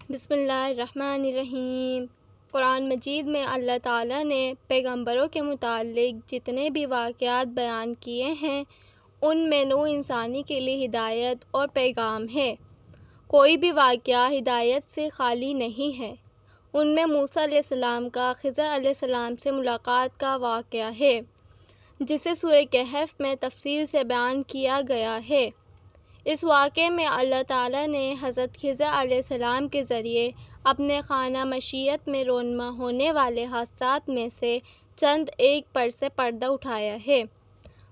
بسم اللہ الرحمن الرحیم۔ قرآن مجید میں اللہ تعالیٰ نے پیغمبروں کے متعلق جتنے بھی واقعات بیان کیے ہیں ان میں نوع انسانی کے لیے ہدایت اور پیغام ہے۔ کوئی بھی واقعہ ہدایت سے خالی نہیں ہے۔ ان میں موسیٰ علیہ السلام کا خضر علیہ السلام سے ملاقات کا واقعہ ہے، جسے سورہ کہف میں تفصیل سے بیان کیا گیا ہے۔ اس واقعے میں اللہ تعالیٰ نے حضرت خضر علیہ السلام کے ذریعے اپنے خانہ مشیت میں رونما ہونے والے حادثات میں سے چند ایک پر سے پردہ اٹھایا ہے۔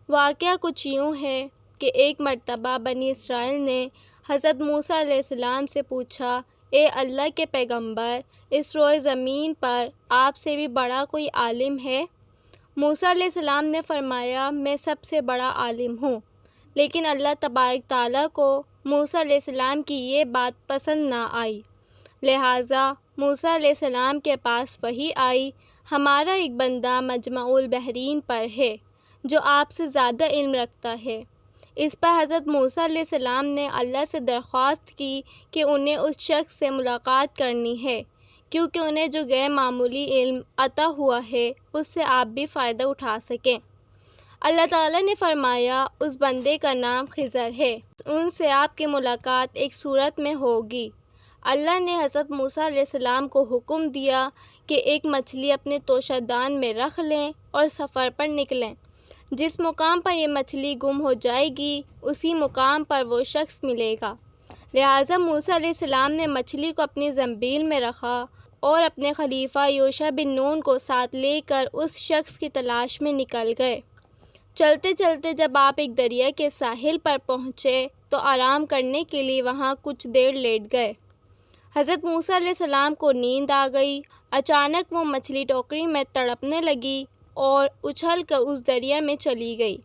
واقعہ کچھ یوں ہے کہ ایک مرتبہ بنی اسرائیل نے حضرت موسیٰ علیہ السلام سے پوچھا، اے اللہ کے پیغمبر، اس روئے زمین پر آپ سے بھی بڑا کوئی عالم ہے؟ موسیٰ علیہ السلام نے فرمایا، میں سب سے بڑا عالم ہوں۔ لیکن اللہ تبارک تعالیٰ کو موسیٰ علیہ السلام کی یہ بات پسند نہ آئی، لہٰذا موسیٰ علیہ السلام کے پاس وحی آئی، ہمارا ایک بندہ مجمع البحرین پر ہے جو آپ سے زیادہ علم رکھتا ہے۔ اس پر حضرت موسیٰ علیہ السلام نے اللہ سے درخواست کی کہ انہیں اس شخص سے ملاقات کرنی ہے، کیونکہ انہیں جو غیر معمولی علم عطا ہوا ہے اس سے آپ بھی فائدہ اٹھا سکیں۔ اللہ تعالیٰ نے فرمایا، اس بندے کا نام خضر ہے، ان سے آپ کی ملاقات ایک صورت میں ہوگی۔ اللہ نے حضرت موسیٰ علیہ السلام کو حکم دیا کہ ایک مچھلی اپنے توشہ دان میں رکھ لیں اور سفر پر نکلیں۔ جس مقام پر یہ مچھلی گم ہو جائے گی اسی مقام پر وہ شخص ملے گا۔ لہٰذا موسیٰ علیہ السلام نے مچھلی کو اپنی زنبیل میں رکھا اور اپنے خلیفہ یوشع بن نون کو ساتھ لے کر اس شخص کی تلاش میں نکل گئے۔ چلتے چلتے جب آپ ایک دریا کے ساحل پر پہنچے تو آرام کرنے کے لیے وہاں کچھ دیر لیٹ گئے۔ حضرت موسیٰ علیہ السلام کو نیند آ گئی۔ اچانک وہ مچھلی ٹوکری میں تڑپنے لگی اور اچھل کر اس دریا میں چلی گئی۔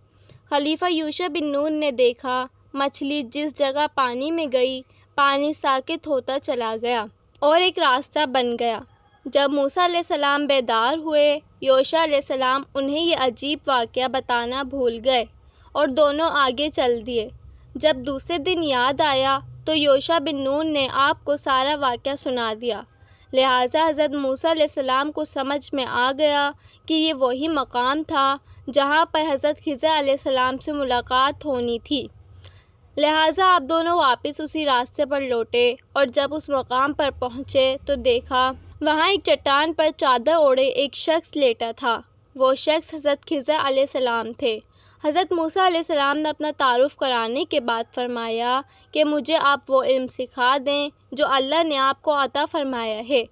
خلیفہ یوشع بن نون نے دیکھا مچھلی جس جگہ پانی میں گئی پانی ساکت ہوتا چلا گیا اور ایک راستہ بن گیا۔ جب موسیٰ علیہ السلام بیدار ہوئے، یوشع علیہ السلام انہیں یہ عجیب واقعہ بتانا بھول گئے اور دونوں آگے چل دیے۔ جب دوسرے دن یاد آیا تو یوشع بن نون نے آپ کو سارا واقعہ سنا دیا، لہٰذا حضرت موسیٰ علیہ السلام کو سمجھ میں آ گیا کہ یہ وہی مقام تھا جہاں پر حضرت خضر علیہ السلام سے ملاقات ہونی تھی۔ لہٰذا آپ دونوں واپس اسی راستے پر لوٹے اور جب اس مقام پر پہنچے تو دیکھا وہاں ایک چٹان پر چادر اوڑھے ایک شخص لیٹا تھا۔ وہ شخص حضرت خضر علیہ السلام تھے۔ حضرت موسیٰ علیہ السلام نے اپنا تعارف کرانے کے بعد فرمایا کہ مجھے آپ وہ علم سکھا دیں جو اللہ نے آپ کو عطا فرمایا ہے۔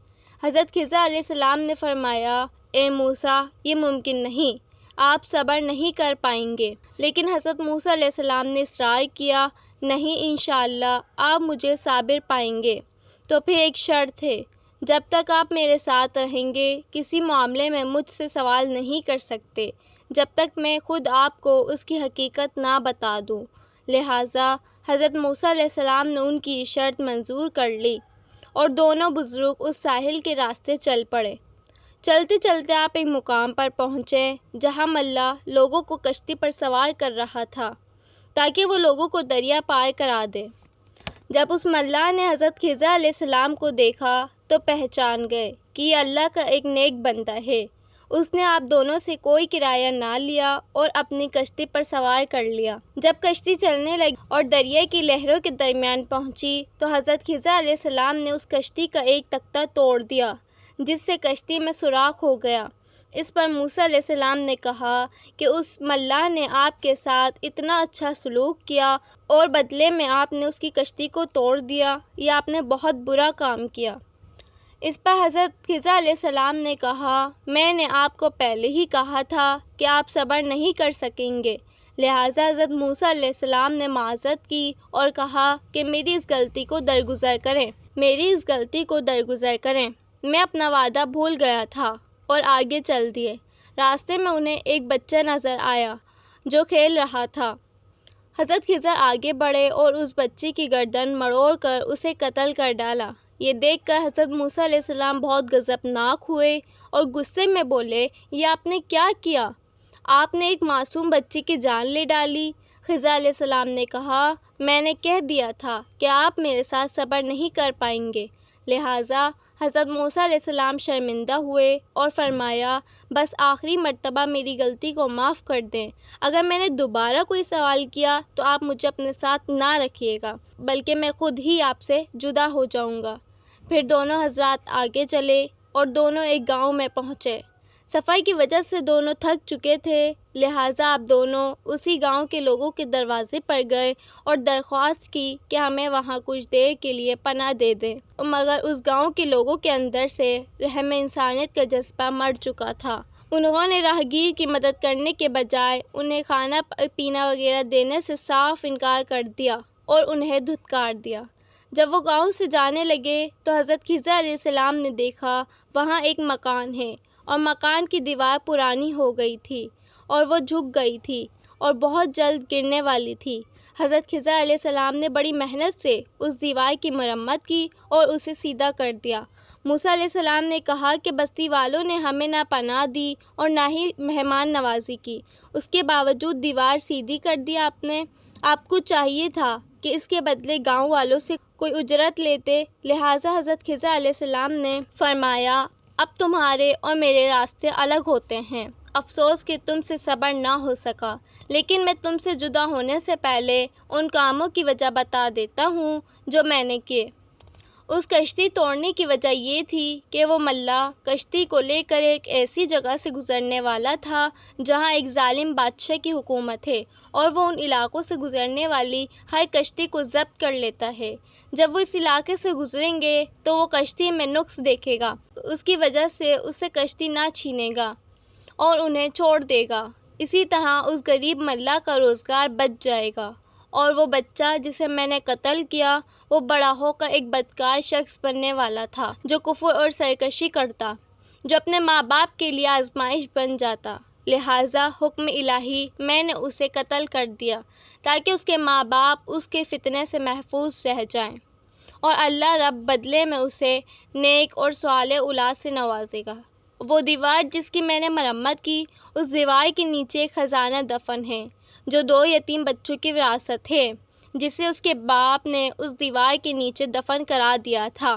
حضرت خضر علیہ السلام نے فرمایا، اے موسیٰ، یہ ممکن نہیں، آپ صبر نہیں کر پائیں گے۔ لیکن حضرت موسیٰ علیہ السلام نے اصرار کیا، نہیں، انشاءاللہ آپ مجھے صابر پائیں گے۔ تو پھر ایک شرط ہے، جب تک آپ میرے ساتھ رہیں گے کسی معاملے میں مجھ سے سوال نہیں کر سکتے جب تک میں خود آپ کو اس کی حقیقت نہ بتا دوں۔ لہٰذا حضرت موسیٰ علیہ السلام نے ان کی شرط منظور کر لی اور دونوں بزرگ اس ساحل کے راستے چل پڑے۔ چلتے چلتے آپ ایک مقام پر پہنچے جہاں ملہ لوگوں کو کشتی پر سوار کر رہا تھا تاکہ وہ لوگوں کو دریا پار کرا دے۔ جب اس ملاح نے حضرت خضر علیہ السلام کو دیکھا تو پہچان گئے کہ یہ اللہ کا ایک نیک بندہ ہے۔ اس نے آپ دونوں سے کوئی کرایہ نہ لیا اور اپنی کشتی پر سوار کر لیا۔ جب کشتی چلنے لگی اور دریا کی لہروں کے درمیان پہنچی تو حضرت خضر علیہ السلام نے اس کشتی کا ایک تختہ توڑ دیا جس سے کشتی میں سوراخ ہو گیا۔ اس پر موسیٰ علیہ السلام نے کہا کہ اس ملاح نے آپ کے ساتھ اتنا اچھا سلوک کیا اور بدلے میں آپ نے اس کی کشتی کو توڑ دیا، یہ آپ نے بہت برا کام کیا۔ اس پر حضرت خضر علیہ السلام نے کہا، میں نے آپ کو پہلے ہی کہا تھا کہ آپ صبر نہیں کر سکیں گے۔ لہٰذا حضرت موسیٰ علیہ السلام نے معذرت کی اور کہا کہ میری اس غلطی کو درگزر کریں، میں اپنا وعدہ بھول گیا تھا، اور آگے چل دیے۔ راستے میں انہیں ایک بچہ نظر آیا جو کھیل رہا تھا۔ حضرت خضر آگے بڑھے اور اس بچے کی گردن مروڑ کر اسے قتل کر ڈالا۔ یہ دیکھ کر حضرت موسیٰ علیہ السلام بہت غضبناک ہوئے اور غصے میں بولے، یہ آپ نے کیا کیا؟ آپ نے ایک معصوم بچی کی جان لے ڈالی۔ خضر علیہ السلام نے کہا، میں نے کہہ دیا تھا کہ آپ میرے ساتھ صبر نہیں کر پائیں گے، لہٰذا حضرت موسیٰ علیہ السلام شرمندہ ہوئے اور فرمایا بس آخری مرتبہ میری غلطی کو معاف کر دیں، اگر میں نے دوبارہ کوئی سوال کیا تو آپ مجھے اپنے ساتھ نہ رکھیے گا بلکہ میں خود ہی آپ سے جدا ہو جاؤں گا۔ پھر دونوں حضرات آگے چلے اور دونوں ایک گاؤں میں پہنچے۔ سفر کی وجہ سے دونوں تھک چکے تھے، لہٰذا اب دونوں اسی گاؤں کے لوگوں کے دروازے پر گئے اور درخواست کی کہ ہمیں وہاں کچھ دیر کے لیے پناہ دے دیں، مگر اس گاؤں کے لوگوں کے اندر سے رحم انسانیت کا جذبہ مر چکا تھا۔ انہوں نے راہگیر کی مدد کرنے کے بجائے انہیں کھانا پینا وغیرہ دینے سے صاف انکار کر دیا اور انہیں دھتکار دیا۔ جب وہ گاؤں سے جانے لگے تو حضرت خضر علیہ السلام نے دیکھا وہاں ایک مکان ہے اور مکان کی دیوار پرانی ہو گئی تھی اور وہ جھک گئی تھی اور بہت جلد گرنے والی تھی۔ حضرت خضر علیہ السلام نے بڑی محنت سے اس دیوار کی مرمت کی اور اسے سیدھا کر دیا۔ موسیٰ علیہ السلام نے کہا کہ بستی والوں نے ہمیں نہ پناہ دی اور نہ ہی مہمان نوازی کی، اس کے باوجود دیوار سیدھی کر دیا آپ کو چاہیے تھا کہ اس کے بدلے گاؤں والوں سے کوئی اجرت لیتے۔ لہٰذا حضرت خضر علیہ السلام نے فرمایا اب تمہارے اور میرے راستے الگ ہوتے ہیں، افسوس کہ تم سے صبر نہ ہو سکا، لیکن میں تم سے جدا ہونے سے پہلے ان کاموں کی وجہ بتا دیتا ہوں جو میں نے کیے۔ اس کشتی توڑنے کی وجہ یہ تھی کہ وہ ملہ کشتی کو لے کر ایک ایسی جگہ سے گزرنے والا تھا جہاں ایک ظالم بادشاہ کی حکومت ہے اور وہ ان علاقوں سے گزرنے والی ہر کشتی کو ضبط کر لیتا ہے۔ جب وہ اس علاقے سے گزریں گے تو وہ کشتی میں نقص دیکھے گا، اس کی وجہ سے اسے کشتی نہ چھینے گا اور انہیں چھوڑ دے گا۔ اسی طرح اس غریب ملہ کا روزگار بچ جائے گا اور وہ بچہ جسے میں نے قتل کیا وہ بڑا ہو کر ایک بدکار شخص بننے والا تھا جو کفر اور سرکشی کرتا، جو اپنے ماں باپ کے لیے آزمائش بن جاتا۔ لہٰذا حکم الہی میں نے اسے قتل کر دیا تاکہ اس کے ماں باپ اس کے فتنے سے محفوظ رہ جائیں، اور اللہ رب بدلے میں اسے نیک اور صالح اولاد سے نوازے گا۔ وہ دیوار جس کی میں نے مرمت کی، اس دیوار کے نیچے ایک خزانہ دفن ہے جو 2 یتیم بچوں کی وراثت ہے جسے اس کے باپ نے اس دیوار کے نیچے دفن کرا دیا تھا۔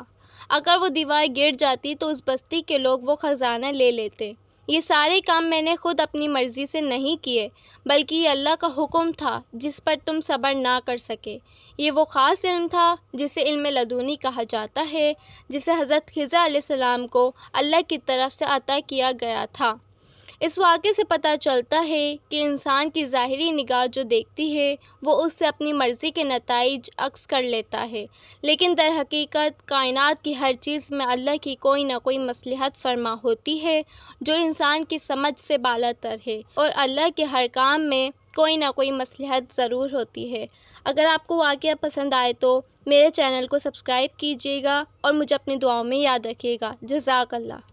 اگر وہ دیوار گر جاتی تو اس بستی کے لوگ وہ خزانہ لے لیتے۔ یہ سارے کام میں نے خود اپنی مرضی سے نہیں کیے بلکہ یہ اللہ کا حکم تھا جس پر تم صبر نہ کر سکے۔ یہ وہ خاص علم تھا جسے علم لدنی کہا جاتا ہے، جسے حضرت خضر علیہ السلام کو اللہ کی طرف سے عطا کیا گیا تھا۔ اس واقعے سے پتہ چلتا ہے کہ انسان کی ظاہری نگاہ جو دیکھتی ہے وہ اس سے اپنی مرضی کے نتائج عکس کر لیتا ہے، لیکن در حقیقت کائنات کی ہر چیز میں اللہ کی کوئی نہ کوئی مصلحت فرما ہوتی ہے جو انسان کی سمجھ سے بالاتر ہے، اور اللہ کے ہر کام میں کوئی نہ کوئی مصلحت ضرور ہوتی ہے۔ اگر آپ کو واقعہ پسند آئے تو میرے چینل کو سبسکرائب کیجیے گا اور مجھے اپنی دعاؤں میں یاد رکھیے گا۔ جزاک اللہ۔